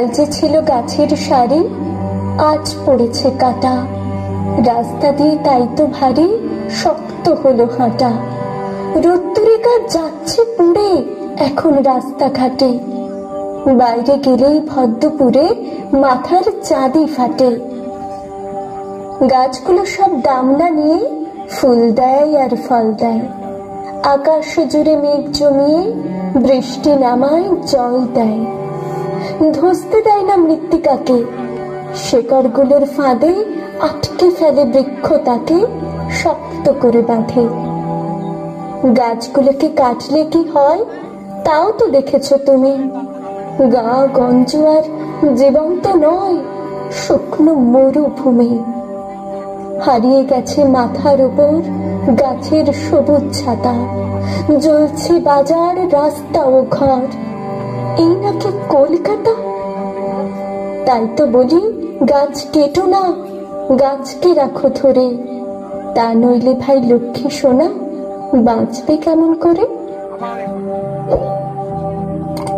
কাল যে ছিল গাছের সারি, আজ পড়েছে কাটা। রাস্তা দিয়ে তাই তো ভারী শক্ত হলো হাঁটা। রোদ্দুরে গা যাচ্ছে পুড়ে এখন রাস্তাঘাটে। বাইরে গেলেই ভদ্রপুরে মাথার চাঁদি ফাটে। গাছগুলো সব দামনা নিয়ে ফুল দেয় আর ফল দেয়। আকাশ জুড়ে মেঘ জমিয়ে বৃষ্টি নামায় জল দেয়। ধসতে দেয় না মৃত্তিকাকে, শেকড়গুলোর ফাঁদে আটকে ফেলে বৃক্ষ তাকে শক্ত করে বাঁধে। গাছগুলোকে কাটলে কি হয় তাও তো দেখেছো তুমি। গা গঞ্জ আর জীবন্ত নয়, শুকনো মরুভূমি। হারিয়ে গেছে মাথার উপর গাছের সবুজ ছাতা। জ্বলছে বাজার, রাস্তা ও ঘর। এই নাকি কলকাতা? তাই তো বলি গাছ কেটো না, গাছকে রাখো ধরে। তা নইলে ভাই লক্ষ্মী সোনা বাঁচবে কেমন করে?